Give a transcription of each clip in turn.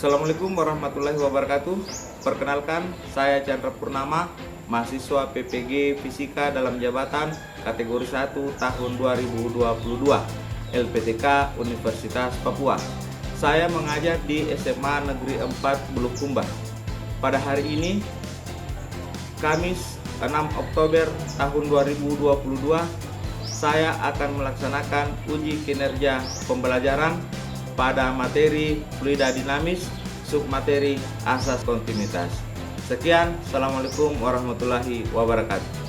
Assalamualaikum warahmatullahi wabarakatuh. Perkenalkan, saya Chandra Purnama, mahasiswa PPG Fisika dalam jabatan kategori 1 tahun 2022 LPTK Universitas Papua. Saya mengajar di SMA Negeri 4 Bulukumba. Pada hari ini, Kamis 6 Oktober tahun 2022, saya akan melaksanakan uji kinerja pembelajaran pada materi fluida dinamis, submateri asas kontinuitas. Sekian, Assalamualaikum warahmatullahi wabarakatuh.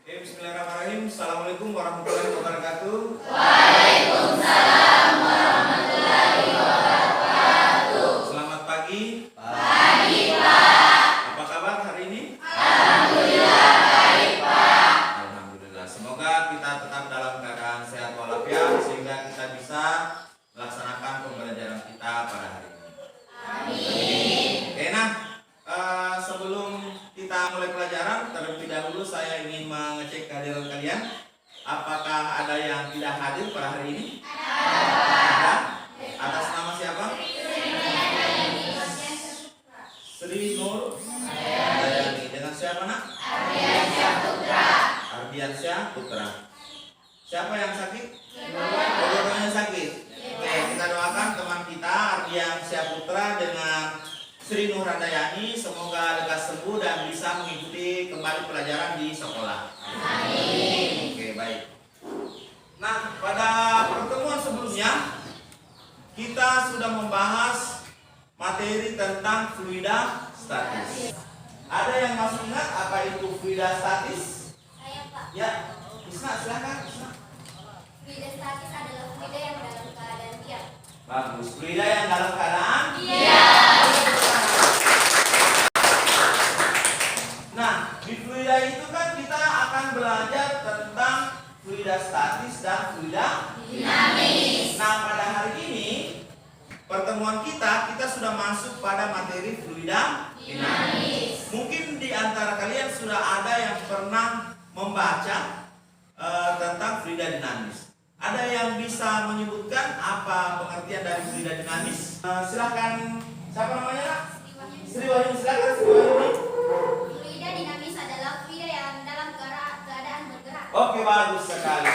Bismillahirrahmanirrahim. Assalamualaikum warahmatullahi wabarakatuh. Waalaikumsalam warahmatullahi wabarakatuh. Selamat pagi. Pagi, Pak. Apa kabar hari ini? Alhamdulillah baik, Pak. Alhamdulillah. Semoga kita tetap dalam keadaan sehat walafiat sehingga kita bisa melaksanakan pembelajaran kita pada hari ini. Amin. Oke, nah, sebelum kita mulai pelajaran, terlebih dahulu saya ingin mengecek kehadiran kalian. Apakah ada yang tidak hadir pada hari ini? Ada. Atas nama siapa? Sri Nur Dayani. Dengan siapa, nak? Ardiansyah Putra. Ardiansyah Putra. Siapa yang sakit? Dua-duanya sakit. Oke, kita doakan teman kita Ardiansyah Putra dengan Sri Nur Dayani semoga lekas sembuh dan bisa mengikuti kembali pelajaran di sekolah. Amin. Oke, baik. Nah, pada pertemuan sebelumnya kita sudah membahas materi tentang fluida statis. Ada yang masih ingat apa itu fluida statis? Saya, Pak. Ya, Isna silakan. Isna. Fluida statis adalah fluida yang dalam keadaan diam. Bagus, fluida yang dalam keadaan Diam. Nah, di fluida itu kan kita akan belajar tentang fluida statis dan fluida Dinamis. Nah, pada hari ini pertemuan kita sudah masuk pada materi fluida dinamis. Mungkin di antara kalian sudah ada yang pernah membaca tentang fluida dinamis. Ada yang bisa menyebutkan apa pengertian dari fluida dinamis? Silahkan, siapa namanya, Nak? Sri Wahyuni, silakan Sri Wahyuni. Fluida dinamis adalah fluida yang dalam keadaan bergerak. Oke, bagus sekali.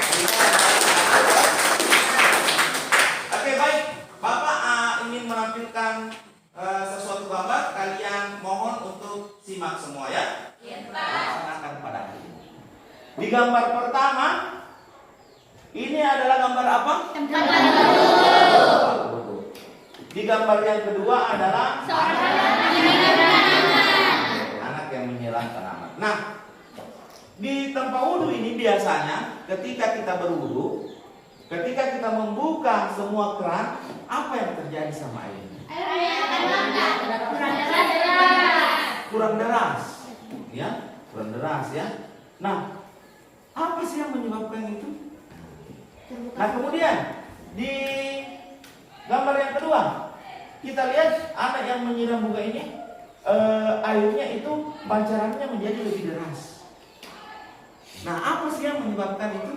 Oke, baik. Bapak ingin menampilkan sesuatu gambar. Kalian mohon untuk simak semua ya. Iya, Pak. Laksanakan pada hari ini. Di gambar pertama, ini adalah gambar apa? Tempat duduk. Di gambar yang kedua adalah anak yang menyiram tanaman. Nah, di tempat wudhu ini biasanya ketika kita berwudhu, ketika kita membuka semua keran, apa yang terjadi sama air? Kurang deras, ya, kurang deras ya. Nah, apa sih yang menyebabkan itu? Nah, kemudian di gambar yang kedua kita lihat anak yang menyiram bunga ini, airnya itu pancarannya menjadi lebih deras. Nah, apa sih yang menyebabkan itu?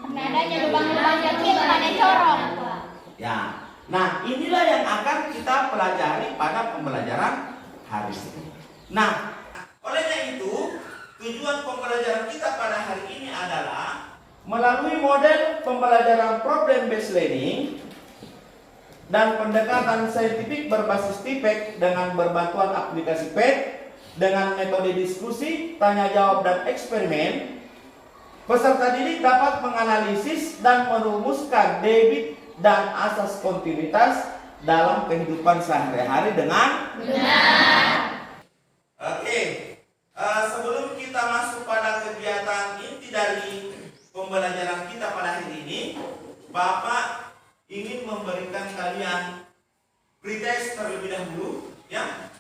Adanya lubang-lubang kecil pada corong. Ya, nah inilah yang akan kita pelajari pada pembelajaran hari ini. Nah, olehnya itu tujuan pembelajaran kita pada hari ini adalah melalui model pembelajaran problem based learning dan pendekatan saintifik berbasis TIPEC dengan berbantuan aplikasi PET dengan metode diskusi, tanya jawab dan eksperimen. Peserta didik dapat menganalisis dan merumuskan debit dan asas kontinuitas dalam kehidupan sehari-hari dengan benar. Oke, sebelum kita masuk pada kegiatan inti dari pembelajaran kita pada hari ini, Bapak ingin memberikan kalian pretest terlebih dahulu, ya.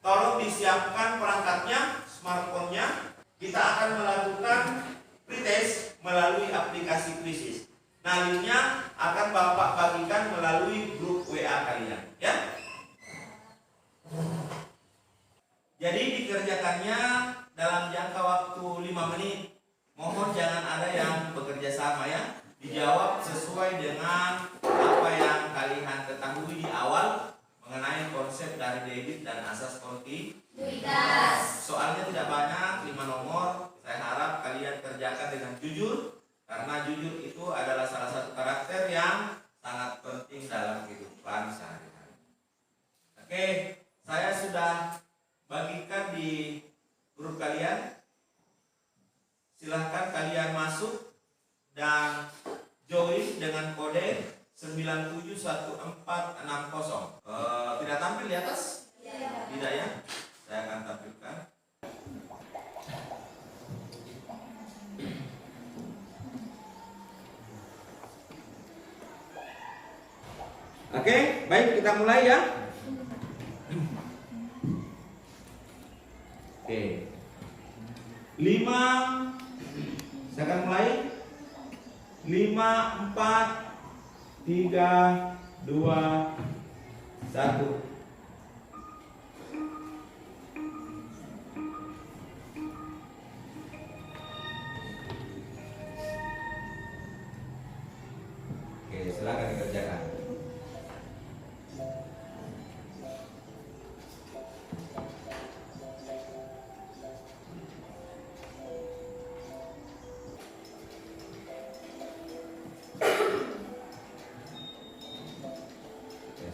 Tolong disiapkan perangkatnya, smartphone-nya. Kita akan melakukan pretest melalui aplikasi Quizizz. Nah, linknya akan Bapak bagikan melalui grup WA kalian, ya. Jadi dikerjakannya dalam jangka waktu 5 menit. Mohon jangan ada yang bekerja sama ya. Dijawab sesuai dengan apa yang kalian ketahui di awal mengenai konsep dari debit dan asas kontinuitas. Soalnya tidak banyak, 5 nomor. Saya harap kalian kerjakan dengan jujur, karena jujur itu adalah salah satu karakter yang sangat penting dalam kehidupan sehari-hari. Oke, saya sudah bagikan di grup kalian. Silahkan kalian masuk dan join dengan kode 971460. Tidak tampil di atas? Tidak ya? Saya akan tampilkan. Oke, baik, kita mulai ya. Oke. 5, saya akan mulai. 5, 4, 3, 2, 1. Oke, silakan dikerjakan.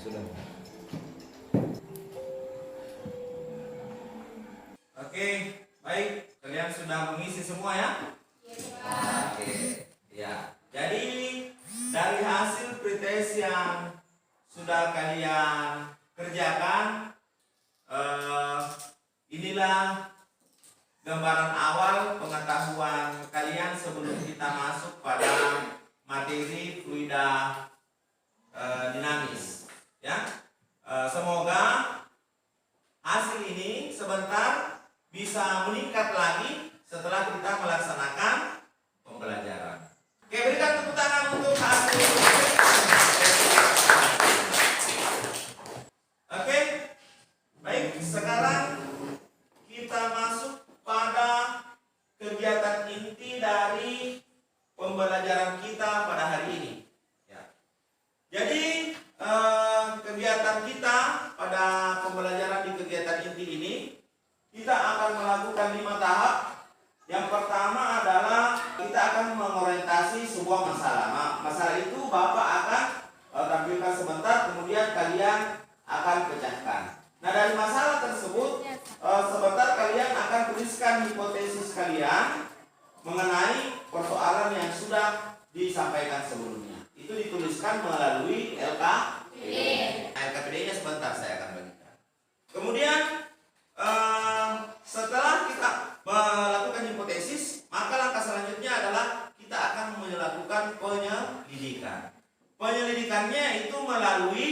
Sudah. Oke, baik. Kalian sudah mengisi semua ya? Oke, ya. Jadi dari hasil pretest yang sudah kalian kerjakan, inilah gambaran awal pengetahuan kalian sebelum kita masuk pada materi fluida dinamis. Ya, semoga hasil ini sebentar bisa meningkat lagi setelah kita melaksanakan pembelajaran. Oke, berikan tepuk tangan untuk hasil. Oke, baik. Sekarang kita masuk pada kegiatan inti dari pembelajaran kita pada hari ini. Ya. Jadi kegiatan kita pada pembelajaran di kegiatan inti ini, kita akan melakukan 5 tahap. Yang pertama adalah kita akan mengorientasi sebuah masalah. Masalah itu Bapak akan tampilkan sebentar, kemudian kalian akan pecahkan. Nah, dari masalah tersebut sebentar kalian akan tuliskan hipotesis kalian mengenai persoalan yang sudah disampaikan sebelumnya. Itu dituliskan melalui LKPD Kemudian setelah kita melakukan hipotesis, maka langkah selanjutnya adalah kita akan melakukan penyelidikan. Penyelidikannya itu melalui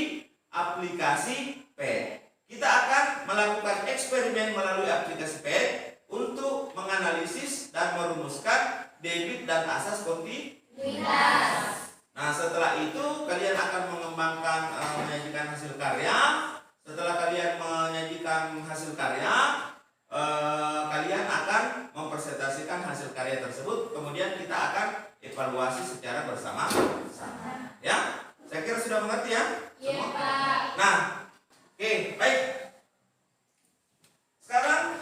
aplikasi PET. Kita akan melakukan eksperimen melalui aplikasi PET untuk menganalisis dan merumuskan debit dan asas kontinuitas. Nah, setelah itu kalian akan mengembangkan menyajikan hasil karya. Setelah kalian menyajikan hasil karya, kalian akan mempresentasikan hasil karya tersebut. Kemudian kita akan evaluasi secara bersama-sama. Ya, saya kira sudah mengerti ya? Iya, Pak. Nah, oke, baik. Sekarang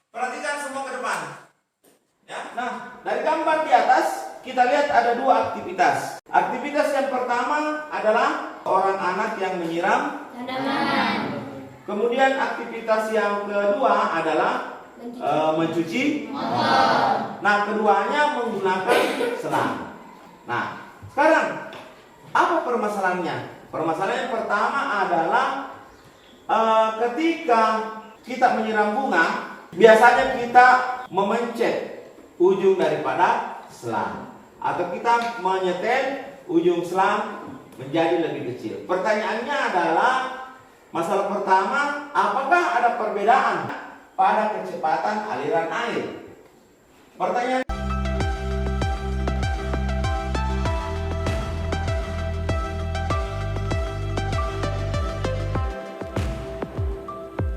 perhatikan semua ke depan. Ya, nah, dari gambar di atas kita lihat ada dua aktivitas. Aktivitas yang pertama adalah orang anak yang menyiram Tanaman. Kemudian aktivitas yang kedua adalah mencuci Motor. Nah, keduanya menggunakan selang. Nah, sekarang apa permasalahannya? Permasalahan yang pertama adalah ketika kita menyiram bunga, biasanya kita memencet ujung daripada selang, atau kita menyetel ujung selang menjadi lebih kecil. Pertanyaannya adalah, masalah pertama, apakah ada perbedaan pada kecepatan aliran air? Pertanyaan.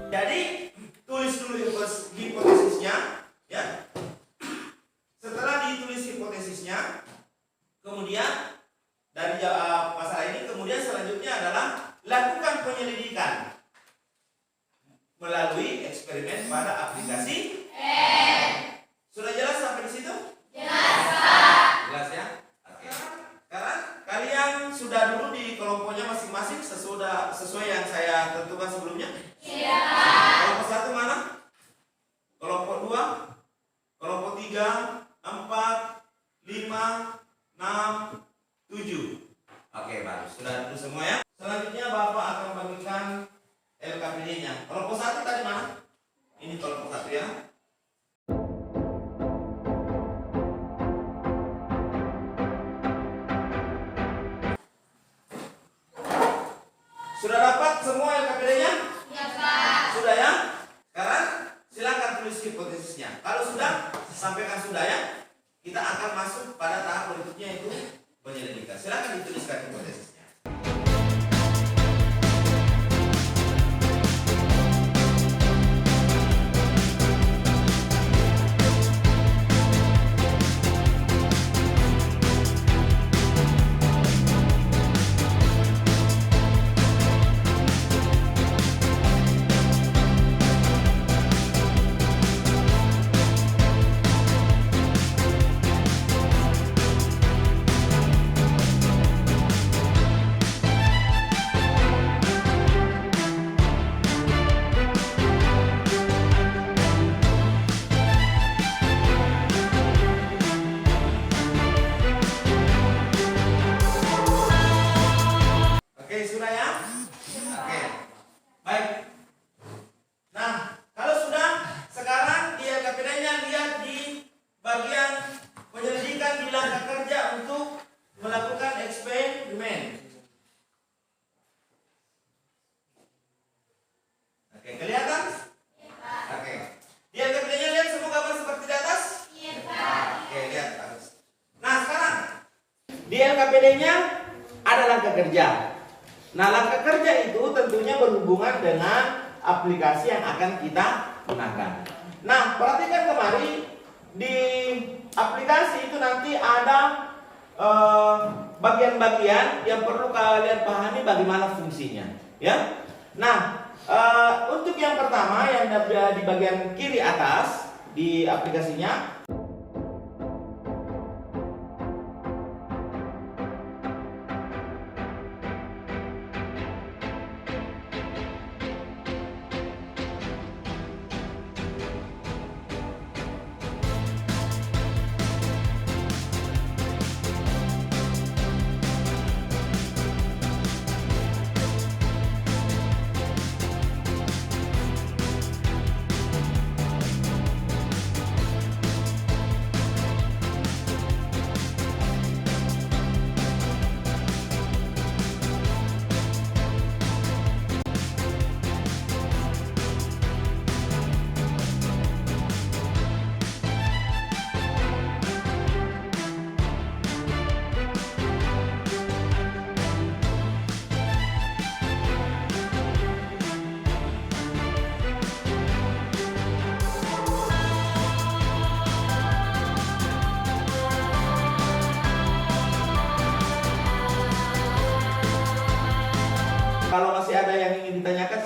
Jadi tulis dulu hipotesisnya, ya. Setelah ditulis hipotesisnya, kemudian dari masalah ini, kemudian selanjutnya adalah lakukan penyelidikan melalui eksperimen pada aplikasi. Sudah jelas sampai di situ? Jelas, Pak. Jelas ya? Oke. Sekarang kalian sudah dulu di kelompoknya masing-masing sesuai yang saya tentukan sebelumnya? Siap. Kelompok 1 mana? Kelompok 2? Kelompok 3, 4, 5, 6, 7. Oke, bagus. Sudah dulu semua ya? Selanjutnya Bapak akan bagikan LKPD-nya. Kelompok 1 tadi mana? Ini kelompok 1 ya. Sudah dapat semua LKPD-nya? Iya, Pak. Sudah ya? Sekarang silakan tulis hipotesisnya. Kalau sudah, sampaikan sudah ya. Kita akan masuk pada tahap berikutnya, yaitu penyelidikan. Silakan dituliskan hipotesisnya. Oke, sudah ya? Oke. Baik. Nah, kalau sudah, sekarang di LKPD-nya lihat di bagian penyelidikan di langkah kerja untuk melakukan eksperimen. Oke, kelihatan? Oke. Di LKPD-nya lihat semua gambar seperti di atas? Iya, Pak. Oke, lihat bagus. Nah, sekarang di LKPD-nya ada langkah kerja. Nah, langkah kerja itu tentunya berhubungan dengan aplikasi yang akan kita gunakan. Nah, perhatikan kemari, di aplikasi itu nanti ada bagian-bagian yang perlu kalian pahami bagaimana fungsinya, ya. Nah, untuk yang pertama yang ada di bagian kiri atas di aplikasinya,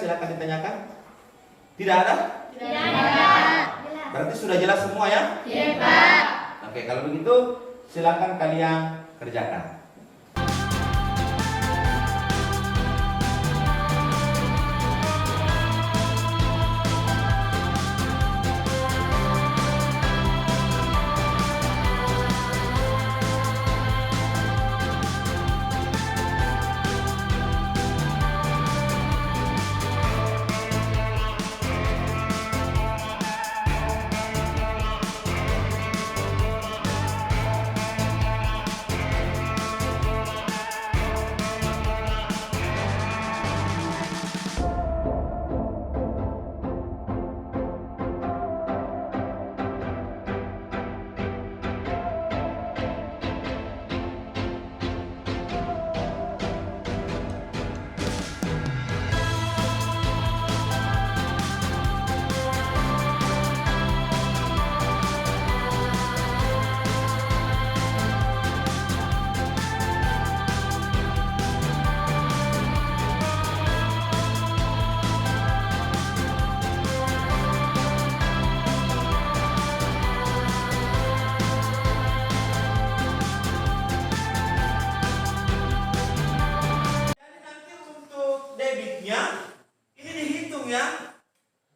Silakan ditanyakan. Tidak ada? Tidak ada. Berarti sudah jelas semua ya? Iya, Pak. Oke, kalau begitu silakan kalian kerjakan.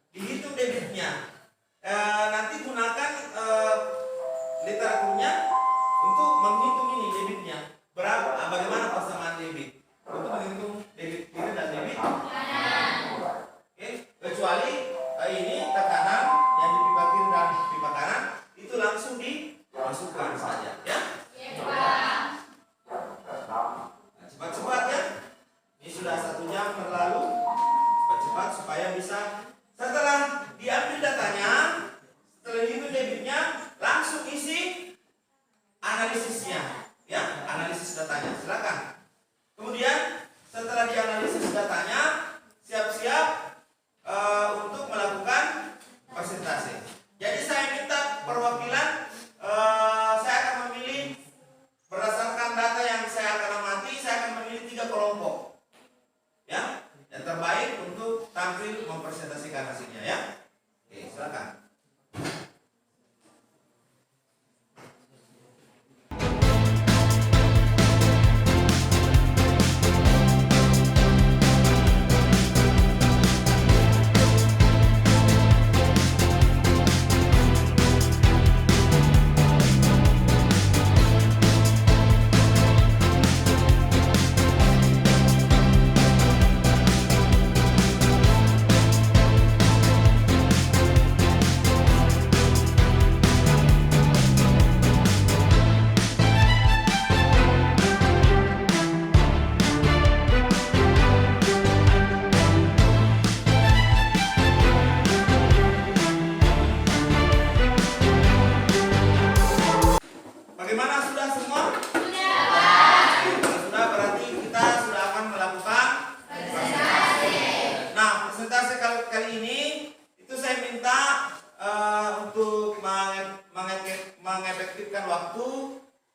Dihitung debitnya. Nanti gunakan literaturnya untuk menghitung ini debitnya. Berapa? Bagaimana persamaan debit? Untuk menghitung debit kiri dan debit kanan. Oke, kecuali ini tekanan yang di pipa kiri dan pipa kanan itu langsung dimasukkan saja, ya. Cepat-cepat ya. Ini sudah 1 jam berlalu. Cepat-cepat supaya bisa. Setelah diambil datanya, setelah itu debitnya, langsung isi analisisnya, ya, analisis datanya. Silakan. Kemudian setelah dianalisis datanya, siap-siap untuk melakukan persentase. Jadi saya minta perwakilan, saya akan memilih berdasarkan data yang saya akan amati, saya akan memilih 3 kelompok, ya. Yang terbaik untuk tampil mempresentasikan hasilnya, ya. Oke, silakan. Bagaimana, sudah semua? Sudah. Kalau sudah berarti kita sudah akan melakukan presentasi. Nah, presentasi kali ini itu saya minta untuk mengefektifkan waktu.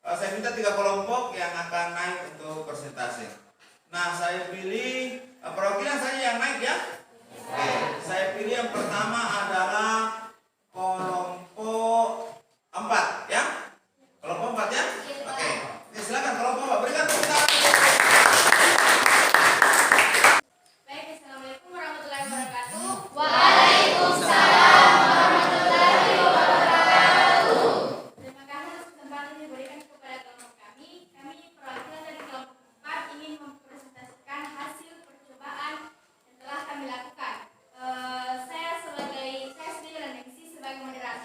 Saya minta 3 kelompok yang akan naik untuk presentasi. Nah, saya pilih perwakilan saja yang naik, ya. Oke, saya pilih yang pertama adalah kelompok 4, ya. Kelompok 4, ya? Oke. Silakan kelompok 4. Berikan tepuk tangan. Baik, assalamualaikum warahmatullahi wabarakatuh. Waalaikumsalam warahmatullahi wabarakatuh. Terima kasih atas kesempatan yang diberikan kepada kelompok kami. Kami perwakilan dari kelompok 4 ingin mempresentasikan hasil percobaan yang telah kami lakukan. Saya sendiri dan MC sebagai moderator.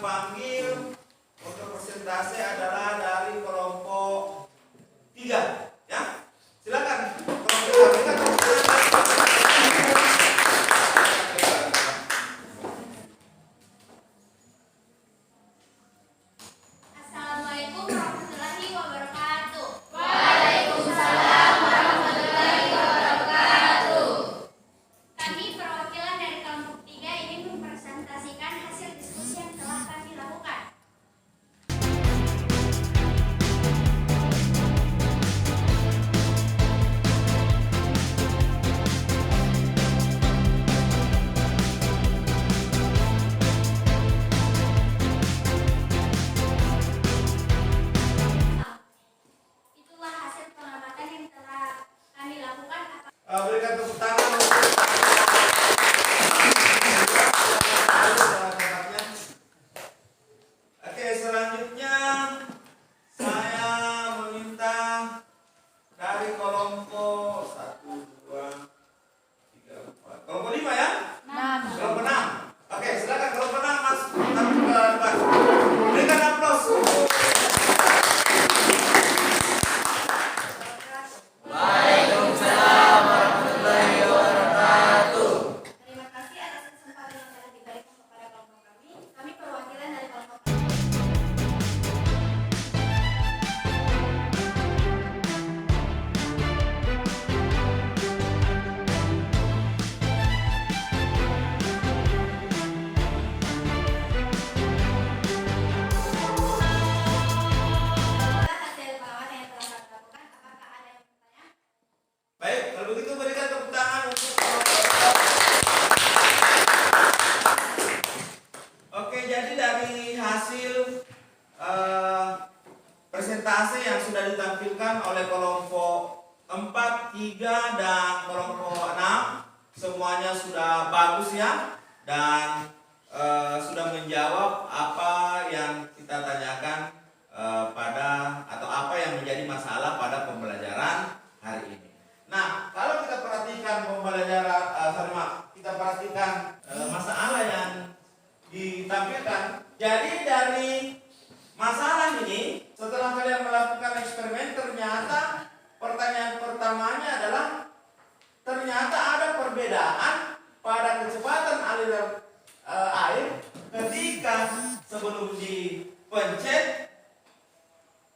panggil untuk persentase adalah dari kelompok 3, ya. Silakan. Assalamualaikum warahmatullahi wabarakatuh. Waalaikumsalam warahmatullahi wabarakatuh. Kami perwakilan dari kelompok 3 ingin mempresentasikan hasil diskusi yang telah kami lakukan. Itulah hasil pengamatan yang telah kami lakukan. Berikan tepuk tangan untuk Oke, selanjutnya saya meminta dari kelompok 1, 2, 3, 4. Kelompok 5 ya? 6. Kelompok 6. Oke, silakan kelompok 6 Mas. Taruh ke depan. Berikan aplaus. Waalaikumsalam warahmatullahi wabarakatuh. Terima kasih atas kesempatan yang telah diberikan kepada kelompok kami. Kami perwakilan dari kelompok Itulah hasil pengamatan yang telah kami lakukan. Apakah ada yang bertanya? Baik, kalau begitu berikan tepuk tangan untuk Oke, jadi dari hasil presentase yang sudah ditampilkan oleh kelompok 4, 3, dan kelompok 6, semuanya sudah bagus ya, dan sudah menjawab apa yang kita tanyakan atau apa yang menjadi masalah pada pembelajaran hari ini. Nah, kalau kita perhatikan pembelajaran, kita perhatikan masalah yang ditampilkan. Jadi dari masalah ini, setelah kalian melakukan eksperimen, ternyata pertanyaan pertamanya adalah ternyata ada perbedaan pada kecepatan aliran air ketika sebelum dipencet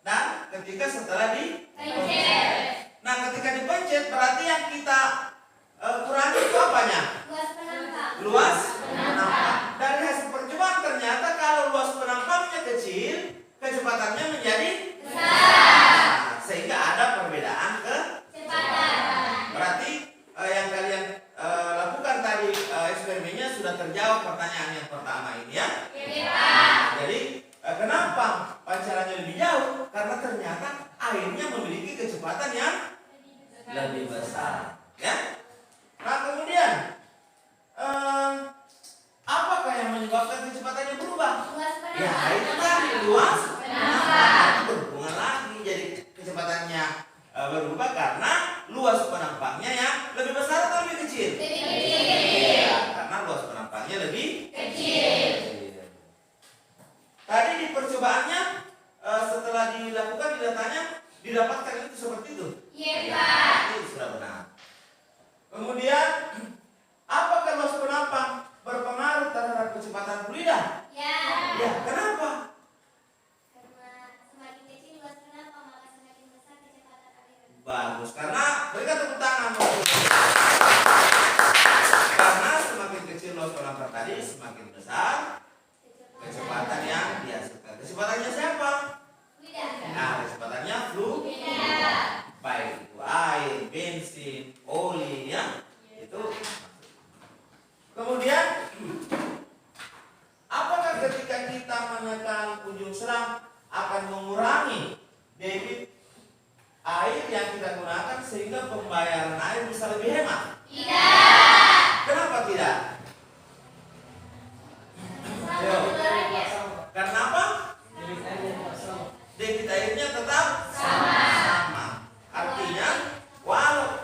dan ketika setelah dipencet. Nah, ketika dipencet berarti yang kita kurangi itu apanya? Luas penampak. Luas penampak. Dari hasil percobaan ternyata kalau luas penampaknya kecil, kecepatannya menjadi besar. Sehingga ada perbedaan kecepatan. Berarti yang kalian lakukan tadi eksperimennya sudah terjawab pertanyaan yang pertama ini ya? Iya. Jadi kenapa pancarannya lebih jauh? Karena ternyata airnya memiliki kecepatan yang lebih besar. Ya? Nah, kemudian apakah yang menyebabkan kecepatannya berubah? Luas penampak. Ya, itu tadi luas penampak. Berhubungan lagi, jadi kecepatannya berubah karena luas penampaknya yang lebih besar atau lebih kecil? Lebih kecil. Ya, karena luas penampaknya lebih Kecil. Tadi di percobaannya setelah dilakukan datanya didapatkan itu seperti itu. Iya, Pak. Itu sudah benar. Kemudian apakah luas penampak berpengaruh terhadap kecepatan fluida? Ya. Ya, kenapa? Karena semakin kecil luas penampak, maka semakin besar kecepatan aliran. Bagus, karena berikan tepuk tangan. Karena semakin kecil luas penampak tadi, semakin besar kecepatan yang dihasilkan. Kecepatannya siapa? Fluida. Nah, kecepatannya fluida. Baik itu air, bensin, oli, ya. Itu. Kemudian, apakah ketika kita menekan ujung selang akan mengurangi debit air yang kita gunakan sehingga pembayaran air bisa lebih hemat? Tidak. Kenapa tidak? Ayo. Karena apa? Debit airnya tetap sama. Artinya,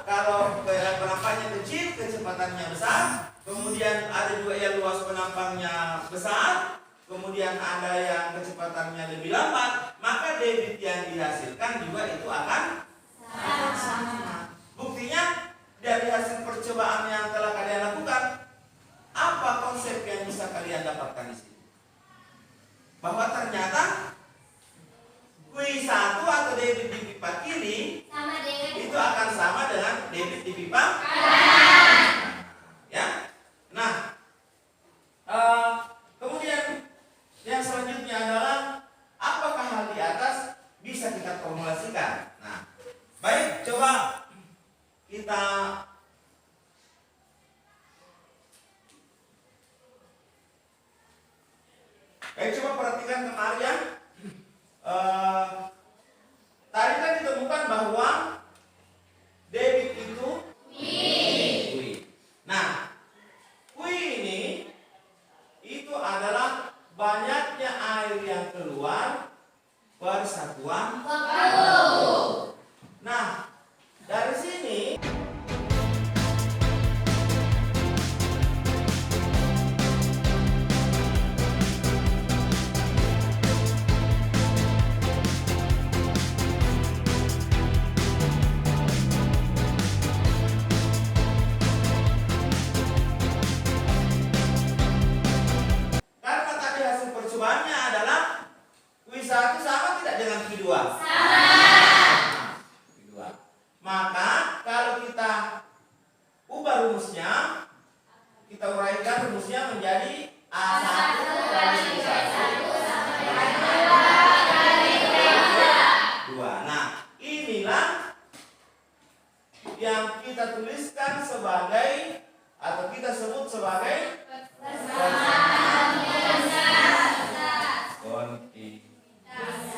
kalau penampaknya kecil, kecepatannya besar, kemudian ada juga yang luas penampaknya besar, kemudian kemudian ada yang kecepatannya lebih lambat, maka debit yang dihasilkan juga itu akan sama. Buktinya dari hasil percobaan yang telah kalian lakukan, apa konsep yang bisa kalian dapatkan di sini? Bahwa ternyata Q1 atau debit di pipa kiri Sama dengan itu akan sama dengan debit di pipa kanan. ya. Nah, kemudian yang selanjutnya adalah apakah hal di atas bisa kita formulasikan? Nah, baik, coba kita perhatikan kemarin ya. Tadi kan ditemukan bahwa debit itu Q. Nah, Q ini itu adalah banyaknya air yang keluar per satuan waktu. Nah, dari sini karena tadi hasil percobaannya adalah Q1 sama tidak dengan Q2? Sama. Q2. Maka kalau kita ubah rumusnya, kita uraikan rumusnya menjadi A1 kali Q1 sama dengan 2 kali Q2. Nah, inilah yang kita tuliskan sebagai atau kita sebut sebagai Persamaan kontinuitas.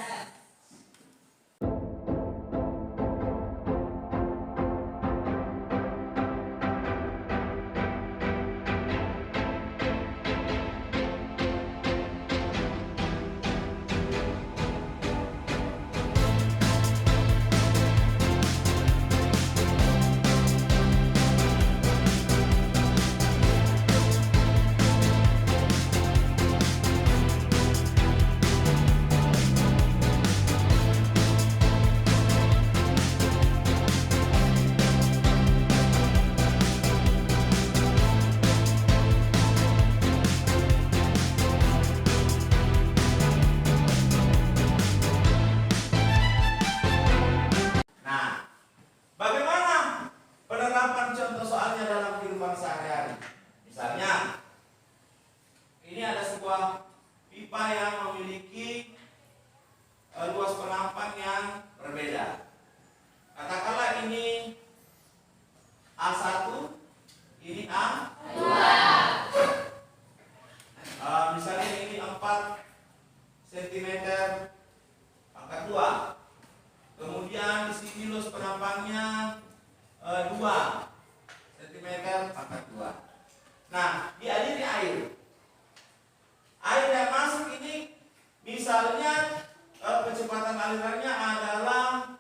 Nah, bagaimana penerapan contoh soalnya dalam kehidupan sehari-hari? Misalnya, ini ada sebuah pipa yang memiliki luas penampang yang berbeda. Katakanlah ini A1, ini A2. Misalnya ini 4 cm pangkat 2. Kemudian di sini luas penampangnya 2 cm pangkat 2. Nah, dialiri air. Air yang masuk ini misalnya kecepatan alirannya adalah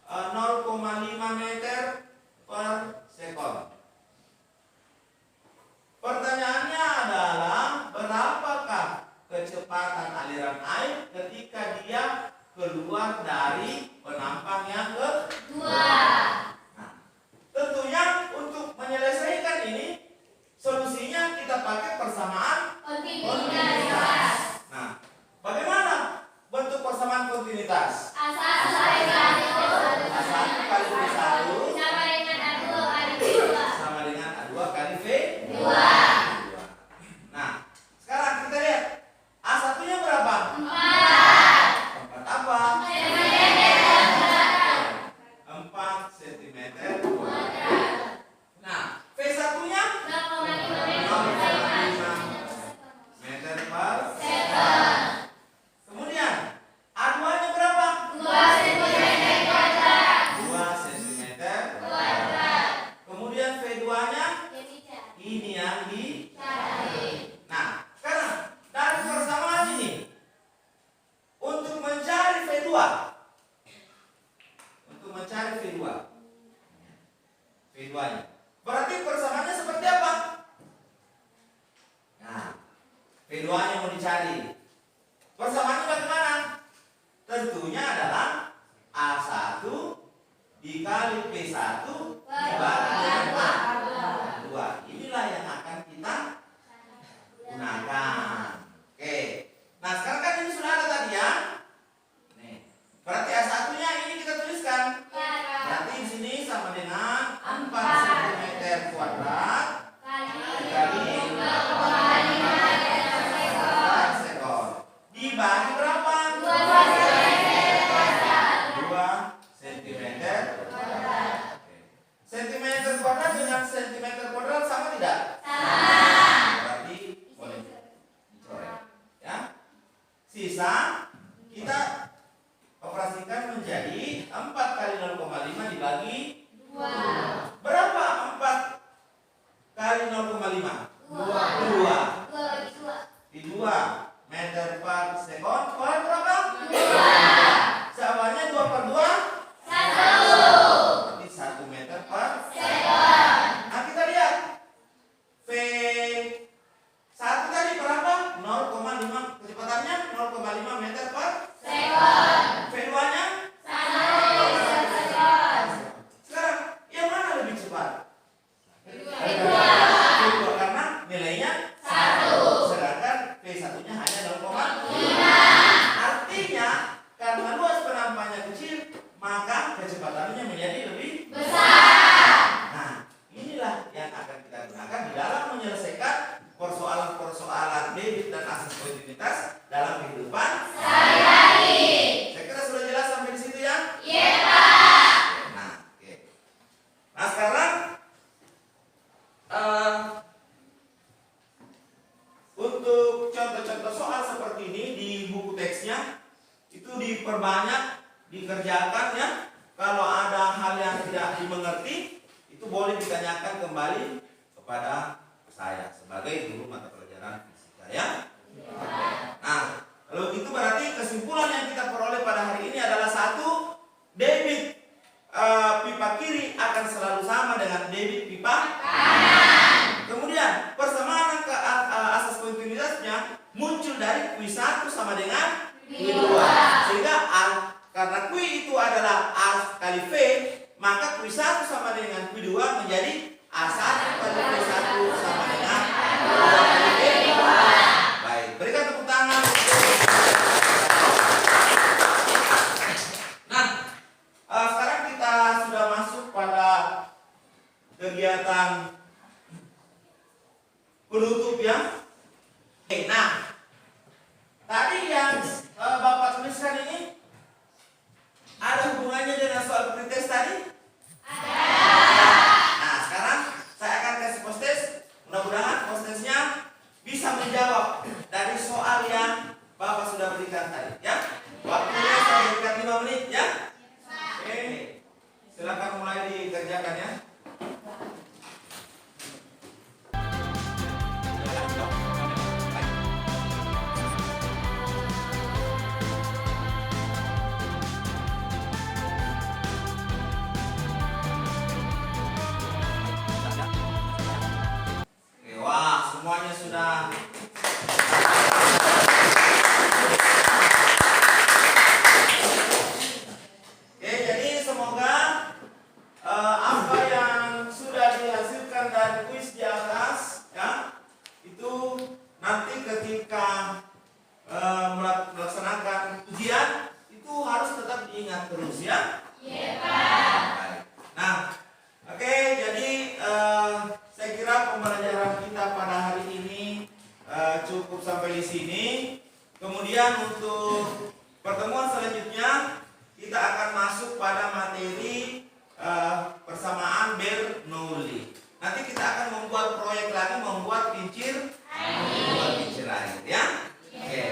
0,5 meter per sekon. Pertanyaannya adalah berapakah kecepatan aliran air ketika dia keluar dari penampang yang kedua? Nah, tentunya untuk menyelesaikan ini solusinya kita pakai persamaan kontinuitas. Nah, bagaimana bentuk persamaan kontinuitas? A1 kali V1 A1 kali V1 sama dengan A2 kali V2. sama dengan A2 kali V2. Nah, sekarang kita lihat A1-nya berapa? 4. Persamaannya bagaimana? Tentunya adalah A1 dikali P1 dibagi dengan 2. Inilah yang akan kita gunakan. Oke. Nah, sekarang kan ini sudah ada tadi ya. Nih. Berarti A1-nya ini kita tuliskan. Berarti di sini sama dengan 4 cm kuadrat kali 4 sekor. Dibagi berapa? 2 cm kuadrat. Centimeter kuadrat dengan centimeter kuadrat sama tidak? Berarti boleh dicoret. Ya. Sisa kita operasikan menjadi 4 kali 0,5 dibagi 2. Berapa 4 kali 0,5? 2. Di 2 meter per sekon. Kuadrat berapa? 2. Jawabannya 2 per 2? 1. Berarti 1 meter per sekon. Nah, kita lihat V1 tadi berapa? 0,5. Kecepatannya 0,5 meter per sekon. V2-nya? 1 sekon. Sekarang yang mana lebih cepat? V2 karena nilainya 1. Sedangkan V1-nya hanya 0,5. Artinya karena luas penampannya kecil, maka kecepatannya menjadi lebih besar. Nah, inilah yang akan kita gunakan di dalam menyelesaikan persoalan-persoalan debit dan asas kontinuitas dalam kehidupan sehari-hari. Saya kira sudah jelas sampai di situ ya? Iya, Pak. Nah, oke. Nah, sekarang untuk contoh-contoh soal seperti ini di buku teksnya itu diperbanyak, dikerjakan ya. Kalau ada hal yang tidak dimengerti, itu boleh ditanyakan kembali kepada saya sebagai guru mata pelajaran fisika ya. Nah, kalau gitu berarti kesimpulan yang kita peroleh pada hari ini adalah 1, debit pipa kiri akan selalu sama dengan debit pipa kanan. Kemudian persamaan asas kontinuitasnya muncul dari Q1 sama dengan Q2. Sehingga karena Q itu adalah A kali V, maka Q1 sama dengan Q2 menjadi A1 kali V1 sama dengan 2 kali V2. Baik, berikan tepuk tangan. Nah, sekarang kita sudah masuk pada kegiatan penutup ya. Nah, tadi yang Bapak tuliskan ini ada hubungannya dengan soal pretest tadi? Ada. Nah, sekarang saya akan kasih postes. Mudah-mudahan postesnya bisa menjawab dari soal yang Bapak sudah berikan tadi ya. Waktunya saya berikan 5 menit ya. Oke. Silakan mulai dikerjakan ya. Wah, semuanya sudah. Oke, jadi semoga apa yang sudah dihasilkan dari kuis di atas ya, itu nanti ketika melaksanakan ujian itu harus tetap diingat terus ya. Iya, Pak. Nah, oke, jadi saya kira pembelajaran kita pada hari ini cukup sampai di sini. Kemudian untuk pertemuan selanjutnya kita akan masuk pada materi persamaan Bernoulli. Nanti kita akan membuat proyek lagi, membuat kincir air ya. Oke,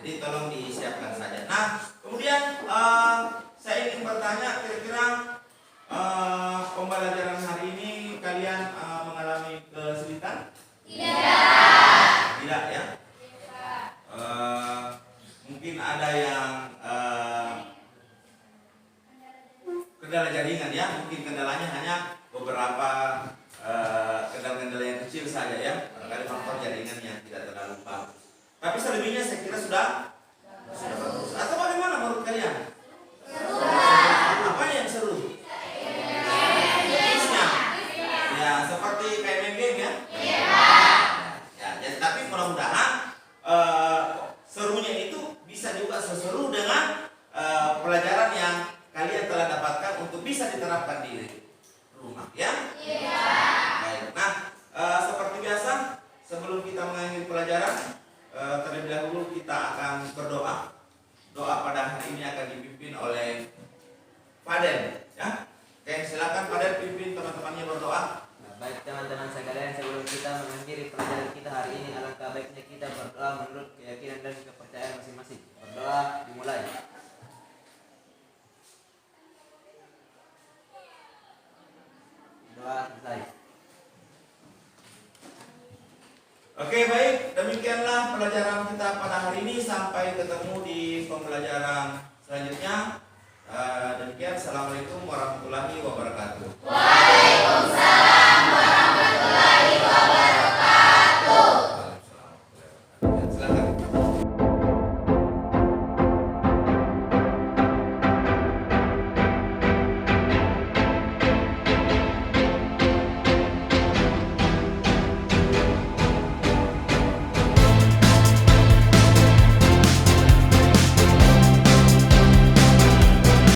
jadi tolong disiapkan saja. Nah, kemudian saya ingin bertanya, kira-kira pembelajaran hari ini kalian mengalami kesulitan? Tidak ya? Mungkin ada yang kendala jaringan ya. Mungkin kendalanya hanya beberapa kendala-kendala yang kecil saja ya. Barangkali faktor jaringannya tidak terlalu bagus. Tapi selebihnya saya kira sudah bisa juga seseru dengan pelajaran yang kalian telah dapatkan untuk bisa diterapkan di rumah, ya? Iya. Baik. Nah, seperti biasa, sebelum kita mengakhiri pelajaran, terlebih dahulu kita akan berdoa. Doa pada hari ini akan dipimpin oleh Fadel, ya. Oke, silakan Fadel pimpin teman-temannya berdoa. Baik teman-teman sekalian, sebelum kita mengakhiri pelajaran kita hari ini, alangkah baiknya kita berdoa menurut keyakinan dan kepercayaan masing-masing. Berdoa dimulai. Doa selesai. Oke, baik, demikianlah pelajaran kita pada hari ini. Sampai ketemu di pembelajaran selanjutnya. Demikian, assalamualaikum warahmatullahi wabarakatuh. Waalaikumsalam.